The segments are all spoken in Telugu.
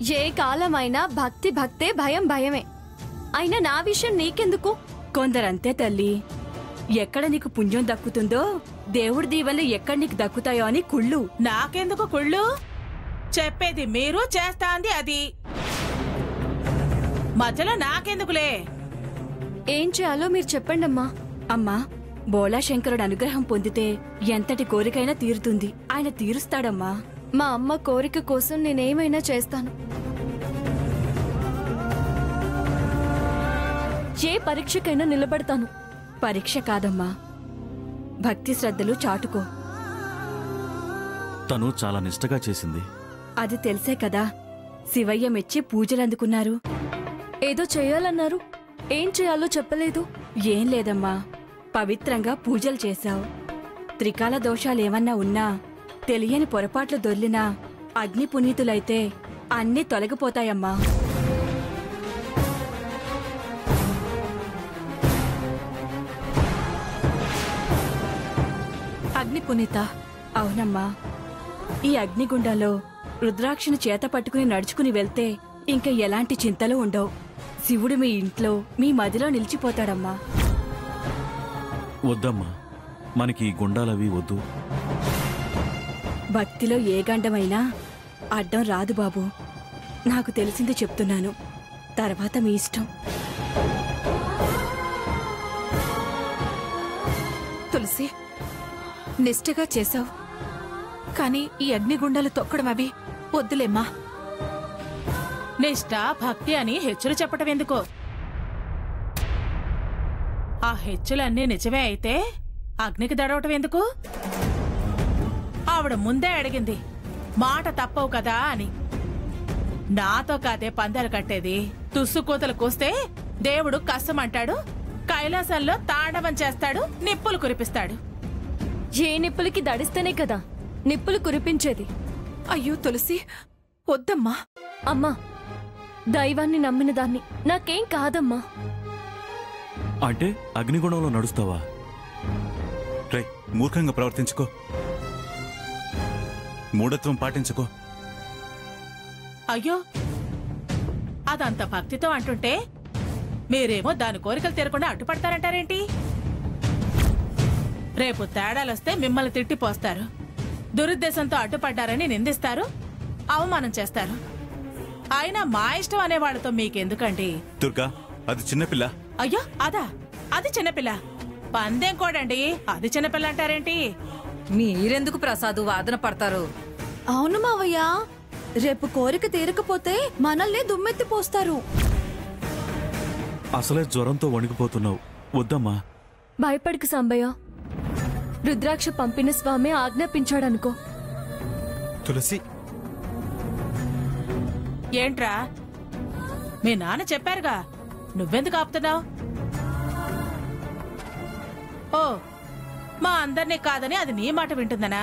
ఏ కాలమైనా భక్తి భక్తే, భయం భయమే. అయినా నా విషయం నీకెందుకు? కొందరంతే తల్లి. ఎక్కడ నీకు పుణ్యం దక్కుతుందో దేవుడి దీవెనలు ఎక్కడ నీకు దక్కుతాయో అని కుళ్ళు. నాకెందుకు కుళ్ళు? చెప్పేది మీరు, చేస్తాంది అది. మధ్యలో నాకెందుకులే? ఏం చేయాలో మీరు చెప్పండమ్మా. అమ్మా, బోళాశంకరుడు అనుగ్రహం పొందితే ఎంతటి కోరికైనా తీరుతుంది. ఆయన తీరుస్తాడమ్మా. మా అమ్మ కోరిక కోసం నేనేమైనా చేస్తాను. ఏ పరీక్షకైనా నిలబడతాను. పరీక్ష కాదమ్మా, భక్తి శ్రద్ధలు చాటుకో. తను చాలా నిష్టగా చేసింది. అది తెలిసే కదా శివయ్య మెచ్చి పూజలందుకున్నారు. ఏదో చేయాలన్నారు, ఏం చేయాలో చెప్పలేదు. ఏం లేదమ్మా, పవిత్రంగా పూజలు చేశావు. త్రికాల దోషాలేమన్నా ఉన్నా, తెలియని పొరపాట్లు దొర్లినా అగ్ని పునీతులైతే అన్నీ తొలగిపోతాయమ్మా. అగ్ని పునీత? అవునమ్మా. ఈ అగ్నిగుండంలో రుద్రాక్షను చేత పట్టుకుని నడుచుకుని వెళ్తే ఇంక ఎలాంటి చింతలు ఉండవు. శివుడు మీ ఇంట్లో, మీ మదిలో నిలిచిపోతాడమ్మా. వద్దమ్మా, మనకి ఈ గుండాలవి వద్దు. భక్తిలో ఏ గండమైనా అడ్డం రాదు బాబు. నాకు తెలిసింది చెప్తున్నాను, తర్వాత మీ ఇష్టం. తులసి, నిష్టగా చేశావు, కానీ ఈ అగ్నిగుండాలు తొక్కడం అవి వద్దులేమ్మా. నిష్ట, భక్తి అని హెచ్చులు చెప్పటం ఎందుకో? ఆ హెచ్చులన్నీ నిజమే అయితే అగ్నికి దడవటం ఎందుకు? ఆవిడ ముందే అడిగింది, మాట తప్పవు కదా అని. నాతో కాదే పందాలు కట్టేది. తుస్సు కూతలు కూస్తే దేవుడు కష్టమంటాడు, కైలాసంలో తాండవం చేస్తాడు, నిప్పులు కురిపిస్తాడు. ఏ నిప్పులకి దడిస్తేనే కదా నిప్పులు కురిపించేది. అయ్యో తులసి, వద్దమ్మా. అమ్మా, దైవాన్ని నమ్మిన దాన్ని, నాకేం కాదమ్మా. అంటే అగ్నిగుణంలో నడుస్తావా? రే, మూర్ఖంగా ప్రవర్తించుకో, మూఢత్వం పాటించుకో. అయ్యో, అదంత భక్తితో అంటుంటే మీరేమో దాని కోరికలు తీరకుండా అడ్డుపడతారంటారేంటి? రేపు తేడాలొస్తే మిమ్మల్ని తిట్టిపోస్తారు, దురుద్దేశంతో అడ్డుపడ్డారని నిందిస్తారు, అవమానం చేస్తారు. అయినా మా ఇష్టం అనేవాడితో మీకెందుకండి? దుర్గా, అది చిన్నపిల్ల. అయ్యో, అదా? అది చిన్నపిల్ల? పందెం కోడండి, అది చిన్నపిల్ల అంటారేంటి? మీరెందుకు ప్రసాదు వాదన పడతారు? అవును మావయ్య, రేపు కోరిక తీరకపోతే మనల్ని దుమ్మెత్తిపోస్తారు. అసలే జ్వరంతో వణికిపోతున్నావు. వద్దమ్మా. భయపడికి సాంబయ్య, రుద్రాక్ష పంపిన స్వామి ఆజ్ఞాపించాడనుకో. తులసి, ఏంట్రా, మీ నాన్న చెప్పారుగా, నువ్వెందుకు ఆపుతున్నావు? ఓ, మా అందరినీ కాదని అది నీ మాట వింటుందనా?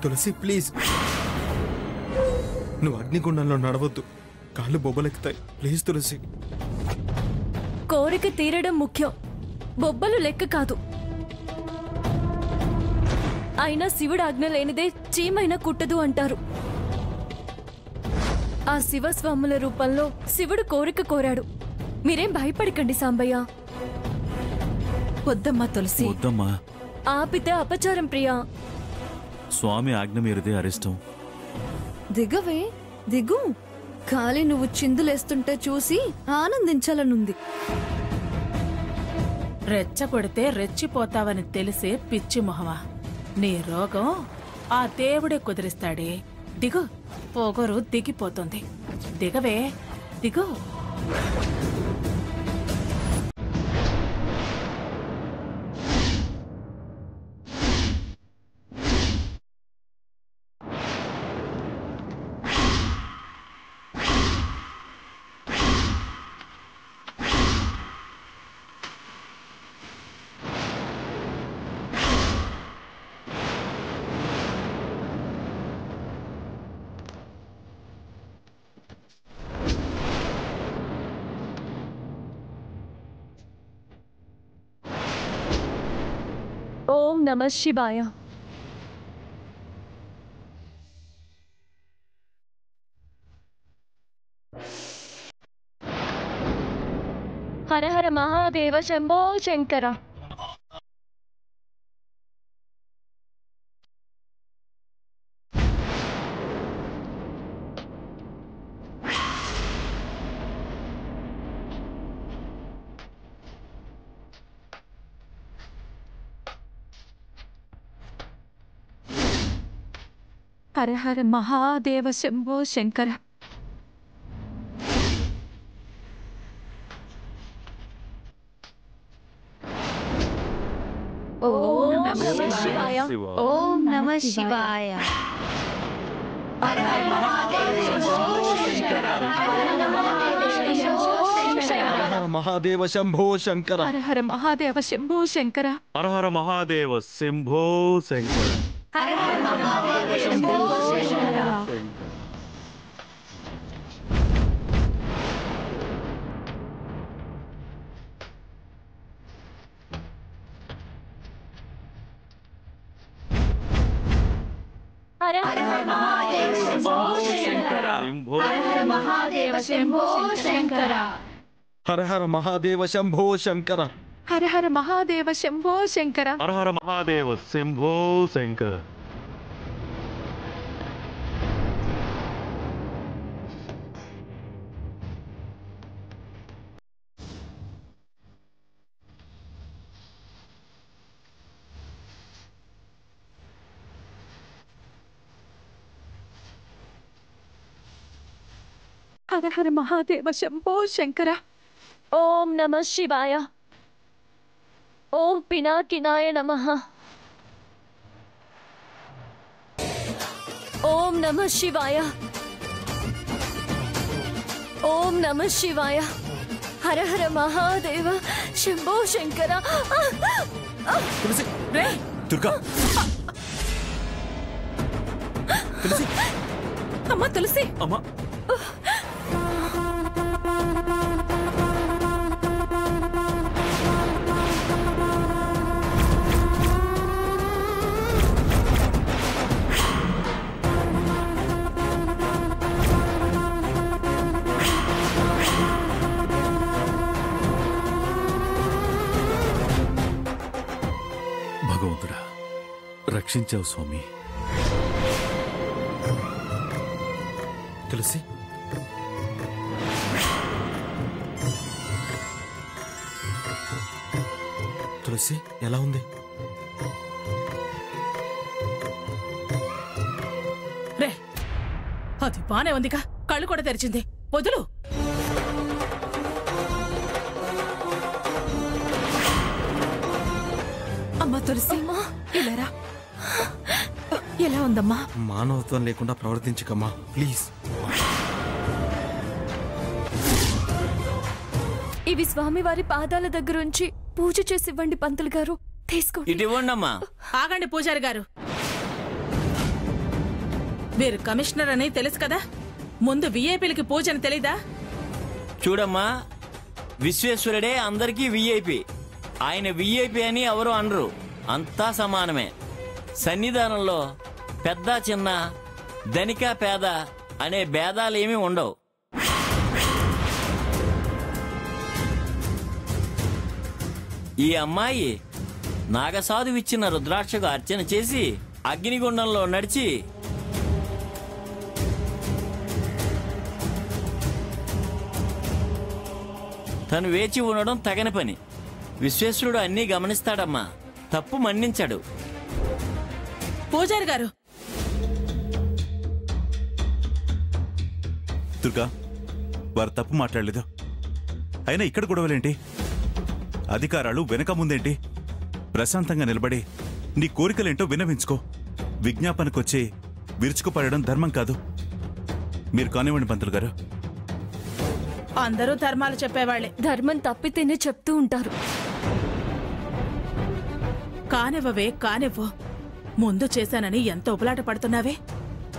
తులసి ప్లీజ్, నువ్వు అగ్నిగుండంలో నడవద్దు, కాళ్ళు బొబ్బలెక్కుతాయి. ప్లీజ్ తులసి. కోరిక తీరడం ముఖ్యం, బొబ్బలు లెక్క కాదు. అయినా శివుడు ఆజ్ఞ లేనిదే చీమైనా కుట్టదు అంటారు. ఆ శివస్వాముల రూపంలో శివుడు కోరిక కోరాడు. మీరేం భయపడకండి సాంబయ్య. వద్దమ్మా తులసి. వద్దమ్మా. ఆపితే అపచారం ప్రియా. స్వామి ఆజ్ఞ మీరిదే అరిష్టం. దిగవే, దిగు. ఖాళీ నువ్వు చిందులేస్తుంటే చూసి ఆనందించాలనుంది. రెచ్చగొడితే రెచ్చిపోతావని తెలిసే పిచ్చి మొహమా, నీ రోగం ఆ దేవుడే కుదిరిస్తాడే. దిగు, పొగరు దిగిపోతుంది. దిగవే, దిగు. ఓం నమః శివాయ. హర హర మహాదేవ శంభో శంకర. హర హర మహాదేవ శంభో శంకర. ఓం నమః శివాయ. ఓం నమః శివాయ. హర మహాదేవ శంభో శంకర. హర హర మహాదేవ శంభో శంకర. హర హర మహాదేవ శంభో శంకర. హర హర మహాదేవ శంభో శంకర. హర హర మహాదేవ శంభో శంకర. హర హర మహాదేవ శంభో శంకర. హర హర మహాదేవ శంభో శంకర. హర హర మహాదేవ శంభో శంకర. ఓం నమః శివాయ. ఓం పినాకినాయ నమః. ఓం నమః శివాయ. ఓం నమః శివాయ. హర హర మహాదేవ శంభో శంకర. తులసి దుర్గా తులసి అమ్మా తులసి. అమ్మా భగవంతుడా, రక్షించావు స్వామి. తులసి తులసి ఎలా ఉంది? రే, అది బానే ఉందిగా, కళ్ళు కూడా తెరిచింది. వదులు. అమ్మా తులసి, ఇలారా. ఎలా ఉందమ్మా? మానవత్వం లేకుండా ప్రవర్తించకమ్మా ప్లీజ్. ఇవి స్వామివారి పాదాల దగ్గరుంచి పూజ చేసి ఇవ్వండి పంతులు గారు. తీసుకోండి. ఇటు ఇవ్వండమ్మా. ఆగండి పూజారి గారు. మీరు కమిషనర్ అని తెలుసు కదా, ముందు విఐపీలకి పూజ అని తెలీదా? చూడమ్మా, విశ్వేశ్వరుడే అందరికీ విఐపి. ఆయన విఐపి అని ఎవరు అనరు, అంతా సమానమే. సన్నిధానంలో పెద్ద చిన్న, ధనిక పేద అనే భేదాలేమీ ఉండవు. ఈ అమ్మాయి నాగసాధువిచ్చిన రుద్రాక్షకు అర్చన చేసి అగ్నిగుండంలో నడిచి తను వేచి ఉండడం తగని పని. విశ్వేశ్వరుడు అన్నీ గమనిస్తాడమ్మా, తప్పు మన్నించాడు. పూజారి గారు, దుర్గా వారు తప్పు మాట్లాడలేదు. అయినా ఇక్కడ గొడవలేంటి? అధికారాలు వెనక ముందేంటి? ప్రశాంతంగా నిలబడి నీ కోరికలేంటో విన్నవించుకో. విజ్ఞాపనకొచ్చి విరుచుకుపడడం ధర్మం కాదు. మీరు కానివ్వండి పంతులు గారు. అందరూ ధర్మాలు చెప్పేవాళ్లే. ధర్మం తప్పితేనే చెప్తూ ఉంటారు. కానివ్వవే కానివ్వు. ముందు చేశానని ఎంత ఉబలాట పడుతున్నావే.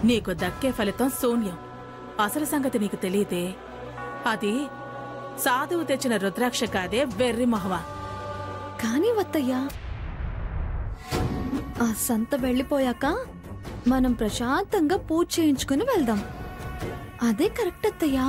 నీకు దక్కే ఫలితం శూన్యం. అసలు సంగతి నీకు తెలియదే. అది సాధువు తెచ్చిన రుద్రాక్ష కాదే, వెర్రి మొహమా. కానీ వత్తయ్యా, ఆ సంత వెళ్ళిపోయాక మనం ప్రశాంతంగా పూజ చేయించుకుని వెళ్దాం. అదే కరెక్ట్ అత్తయ్యా.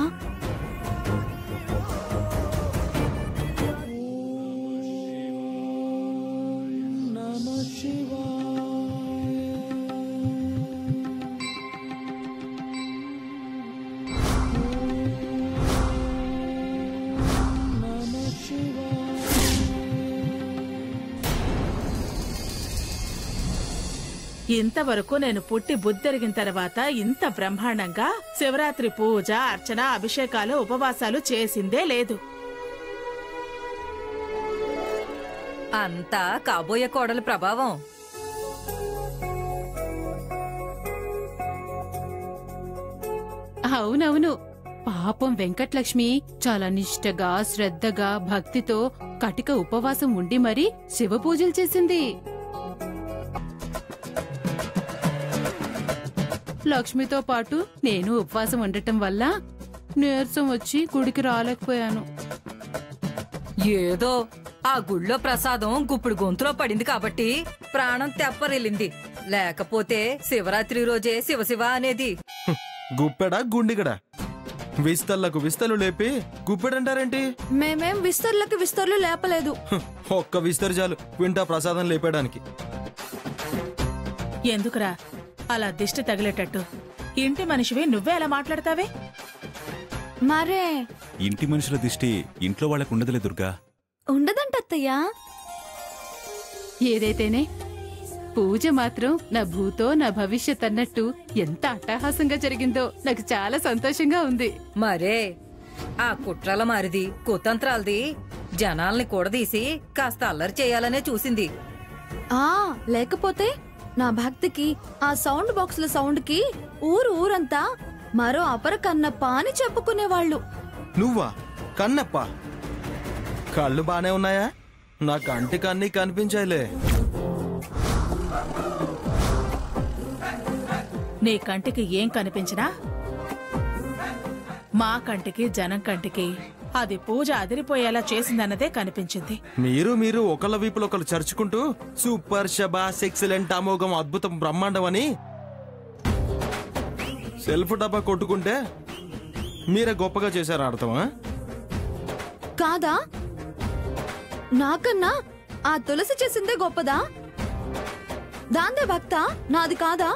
ఇంతవరకు నేను పుట్టి బుద్ధెరిగిన తర్వాత ఇంత బ్రహ్మాండంగా శివరాత్రి పూజ, అర్చన, అభిషేకాలు, ఉపవాసాలు చేసిందే లేదు. అంతా కాబోయే కోడల ప్రభావం. అవునవును, పాపం వెంకటలక్ష్మి చాలా నిష్టగా, శ్రద్ధగా, భక్తితో కటిక ఉపవాసం ఉండి మరీ శివ పూజలు చేసింది. లక్ష్మితో పాటు నేను ఉపవాసం ఉండటం వల్ల నీరసం వచ్చి గుడికి రాలేకపోయాను. ఏదో ఆ గుళ్ళో ప్రసాదం గుప్పుడు గొంతులో పడింది కాబట్టి ప్రాణం తెప్పరిల్లింది. లేకపోతే శివరాత్రి రోజే శివశివ అనేది. గుప్పెడా గుండిగడా? విస్తర్లకు విస్తలు లేపి గుప్పెడంటారేంటి? మేమేం విస్తర్లు లేపలేదు. ఒక్క విస్తరు చాలు వింటా ప్రసాదం లేపేయడానికి. ఎందుకురా అలా దిష్టి తగిలేటట్టు? ఇంటి మనిషివి నువ్వే అలా మాట్లాడతావే? మరే ఇంటి మనుషుల దిష్టి ఇంట్లో వాళ్ళకు ఉండదులే దుర్గా. ఉండదంట అత్తయ్యా. ఏదైతేనే పూజ మాత్రం నా భూతో నా భవిష్యత్ అన్నట్టు ఎంత అట్టహాసంగా జరిగిందో నాకు చాలా సంతోషంగా ఉంది. మరే ఆ కుట్రల మారిది, కుతంత్రాలది జనాల్ని కూడదీసి కాస్త అల్లరి చేయాలనే చూసింది. లేకపోతే నా భక్తికి ఆ సౌండ్ బాక్సుల సౌండ్ కి ఊరంతా మరో అపర కన్నప్ప అని చెప్పుకునేవాళ్ళు. నువ్వా కన్నప్ప? కళ్ళు బానే ఉన్నాయా? నా కంటికి అన్నీ కనిపించాయిలే. నీ కంటికి ఏం కనిపించినా మా కంటికి, జనం కంటికి అది పూజ అదిరిపోయేలా చేసిందన్నదే కనిపించింది. మీరు ఒకళ్ళ వీపులు ఒకళ్ళు చర్చుకుంటూ సూపర్, శబాస్, ఎక్సలెంట్, అమోఘం, అద్భుతం, బ్రహ్మాండం అని సెల్ఫ్ డబ్బా కొట్టుకుంటే మీరే గొప్పగా చేశారు అర్థమా? కాదా? నాకన్నా ఆ తులసి చేసిందే గొప్పదా? దాందే భక్త నాది కాదా?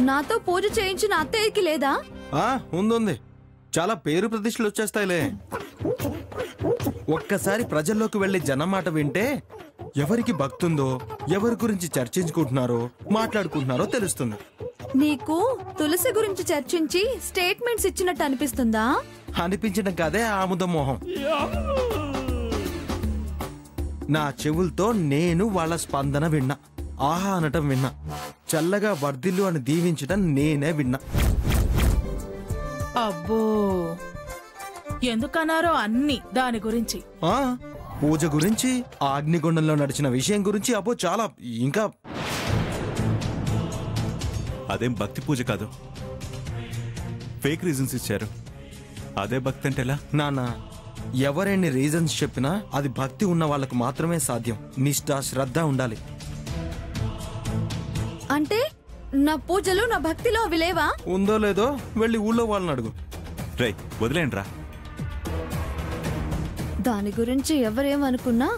నాతో పూజ చేయించిన అత్తయ్యకి లేదా? ఉంది. చాలా పేరు ప్రతిష్టలు వచ్చేస్తాయిలే. ఒక్కసారి ప్రజల్లోకి వెళ్లి జనం మాట వింటే ఎవరికి భక్తుందో, ఎవరి గురించి చర్చించుకుంటున్నారో, మాట్లాడుకుంటున్నారో తెలుస్తుంది. నీకు తులసి గురించి చర్చించి స్టేట్మెంట్స్ ఇచ్చినట్టు అనిపిస్తుందా? అనిపించడం కాదే ఆముదం మోహం. నా చెవులతో నేను వాళ్ళ స్పందన విన్నా, ఆహా అనటం విన్నా, చల్లగా వర్ధిల్లు అని దీవించటం నేనే విన్నా. అబ్బో, ఎందుకన్నారో అన్ని దాని గురించి. పూజ గురించి, ఆ అగ్నిగుండంలో నడిచిన విషయం గురించి, అబ్బో చాలా. ఇంకా అదేం భక్తి పూజ కాదు, ఫేక్ రీజన్స్ ఇచ్చారు. అదే భక్తి అంటే ఎలా? నాన్న, ఎవరెన్ని రీజన్స్ చెప్పినా అది భక్తి ఉన్న వాళ్ళకు మాత్రమే సాధ్యం. నిష్ఠ, శ్రద్ధ ఉండాలి. అంటే నా పూజలు, నా భక్తిలో అవి లేవా? ఉందో లేదో వెళ్ళి ఊళ్ళో వాళ్ళని అడుగు. రై వదిలేండ్రా. దాని గురించి ఎవరేమనుకున్నా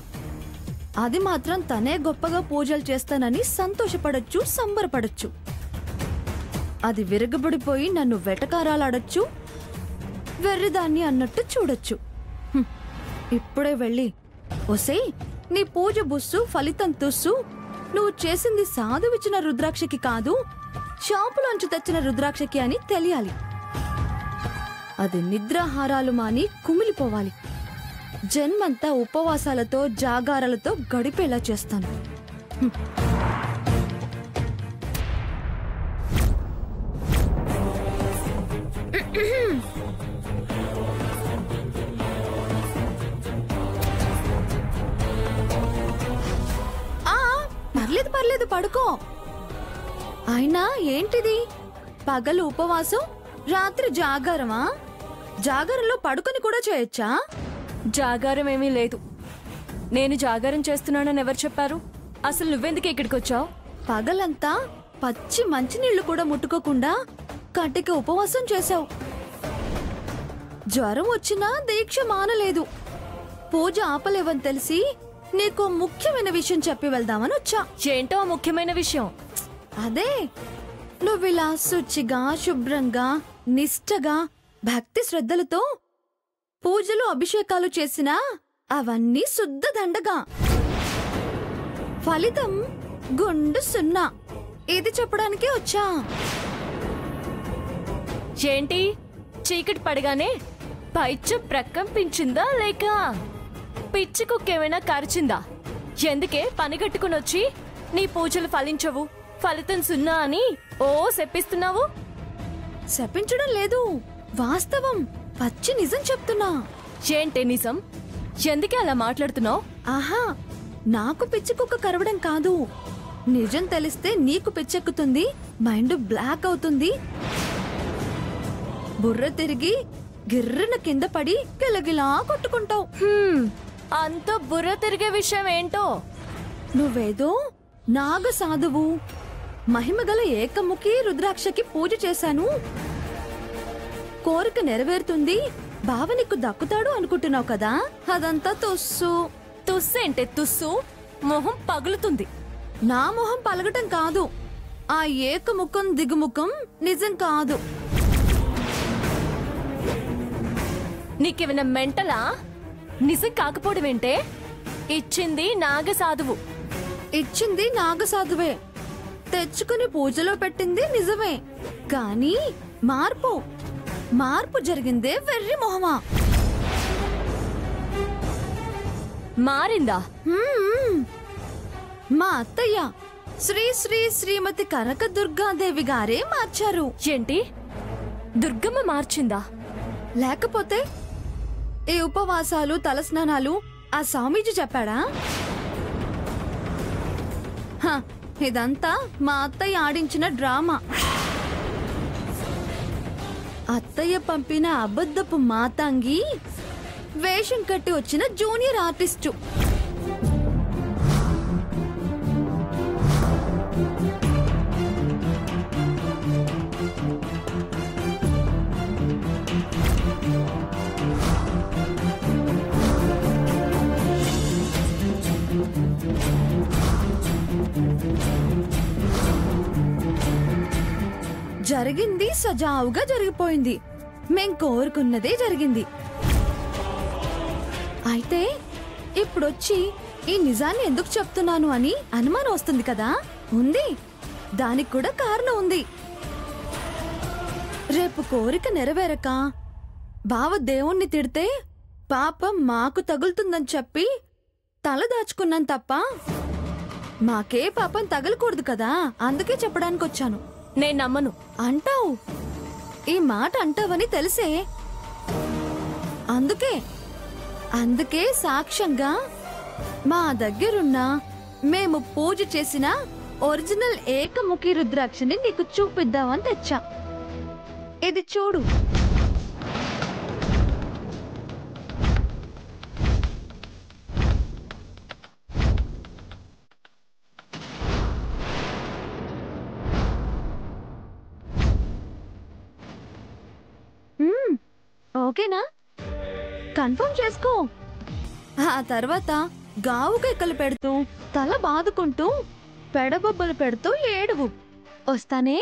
అది మాత్రం తనే గొప్పగా పూజలు చేస్తానని సంతోషపడొచ్చు, సంబరపడొచ్చు. అది విరగబడిపోయి నన్ను వెటకారాలాడొచ్చు, వెర్రిదాన్ని అన్నట్టు చూడొచ్చు. ఇప్పుడే వెళ్ళి, ఒసేయ్ నీ పూజ బుస్సు, ఫలితం తుస్సు, నువ్వు చేసింది సాధువిచ్చిన రుద్రాక్షకి కాదు, షాపులోంచి తెచ్చిన రుద్రాక్షకి అని తెలియాలి. అది నిద్రాహారాలు మాని కుమిలిపోవాలి. జన్మంతా ఉపవాసాలతో, జాగారాలతో గడిపేలా చేస్తాను. పర్లేదు పడుకో. అయినా ఏంటిది, పగలు ఉపవాసం, రాత్రి జాగారమా? జాగారంలో పడుకొని కూడా చేయొచ్చా? జాగారం ఏమీ లేదు. నేను జాగారం చేస్తున్నానని ఎవరు చెప్పారు? అసలు నువ్వెందుకు ఇక్కడికి వచ్చావు? పగలంతా పచ్చి మంచినీళ్లు కూడా ముట్టుకోకుండా కటిక ఉపవాసం చేశావు. జ్వరం వచ్చినా దీక్ష మానలేదు. పూజ ఆపలేవని తెలిసి నీకు ముఖ్యమైన విషయం చెప్పి వెళ్దామని వచ్చా. ఏంటో ముఖ్యమైన విషయం? అదే, నువ్విలా శుచిగా, శుభ్రంగా, నిష్టగా, భక్తి శ్రద్ధలతో పూజలు, అభిషేకాలు చేసినా అవన్నీ శుద్ధ దండగా. ఫలితం గుండు సున్నా. ఇది చెప్పడానికే వచ్చా. ఏంటి చీకటి పడగానే పైచ్చు ప్రకంపించిందా లేక పిచ్చి కుక్కేమైనా కరిచిందా? ఎందుకే పని కట్టుకుని వచ్చి నీ పూజలు ఫలించవు, ఫలితం సున్నా అని ఓ శపిస్తున్నావు? శపించడం లేదు, వాస్తవం, పచ్చి నిజం చెప్తున్నా. ఏంటే నిజం? ఎందుకే అలా మాట్లాడుతున్నావు? ఆహా, నాకు పిచ్చి కుక్క కరవడం కాదు. నిజం తెలిస్తే నీకు పిచ్చెక్కుతుంది, మైండ్ బ్లాక్ అవుతుంది, బుర్ర తిరిగి గిర్రన కింద పడి గిలగిలా కొట్టుకుంటావు. అంత బుర్ర తిరిగే విషయం ఏంటో? నువ్వేదో నాగ సాధువు, మహిమగల ఏకముఖి రుద్రాక్షకి పూజ చేశాను, కోరిక నెరవేరుతుంది, బావ నీకు దక్కుతాడు అనుకుంటున్నావు కదా. అదంతా తుస్సు. తుస్సేంటే తుస్సు? మొహం పగులుతుంది. నా మొహం పలగటం కాదు, ఆ ఏకముఖం దిగుముఖం నిజం కాదు. నీకేమైనా మెంటలా? నిజం కాకపోవడం ఏంటే? ఇచ్చింది నాగసాధువు. ఇచ్చింది నాగసాధువే, తెచ్చుకుని పూజలో పెట్టింది నిజమే, కానీ మార్పు జరిగిందే వెర్రి మొహమా. మారిందా? మా అత్తయ్య శ్రీ శ్రీ శ్రీమతి కనక దుర్గాదేవి గారే మార్చారు. ఏంటి, దుర్గమ్మ మార్చిందా? లేకపోతే ఈ ఉపవాసాలు తలస్నానాలు ఆ స్వామీజీ చెప్పాడా? ఇదంతా మా అత్తయ్య ఆడించిన డ్రామా. అత్తయ్య పంపిన అబద్ధపు మాతంగి, వేషం కట్టి వచ్చిన జూనియర్ ఆర్టిస్టు. జరిగింది సజావుగా జరిగిపోయింది, మేం కోరుకున్నదే జరిగింది. అయితే ఇప్పుడొచ్చి ఈ నిజాన్ని ఎందుకు చెప్తున్నాను అని అనుమానం వస్తుంది కదా. ఉంది, దానికి కూడా కారణం ఉంది. రేపు కోరిక నెరవేరక బావ దేవుణ్ణి తిడితే పాపం మాకు తగులుతుందని చెప్పి తల దాచుకున్నాను తప్ప మాకే పాపం తగలకూడదు కదా. అందుకే చెప్పడానికి వచ్చాను. నేను నమ్మను. అంటావు, ఈ మాట అంటావని తెలిసే, అందుకే సాక్ష్యంగా మా దగ్గరున్న మేము పూజ చేసిన ఒరిజినల్ ఏకముఖి రుద్రాక్షని నీకు చూపిద్దామని తెచ్చా. ఇది చూడు. ఓకేనా? కన్ఫర్మ్ చేసుకో. ఆ తర్వాత గావు కేకలు పెడుతూ, తల బాదుకుంటూ, పెడబొబ్బలు పెడుతూ ఏడువు. వస్తానే.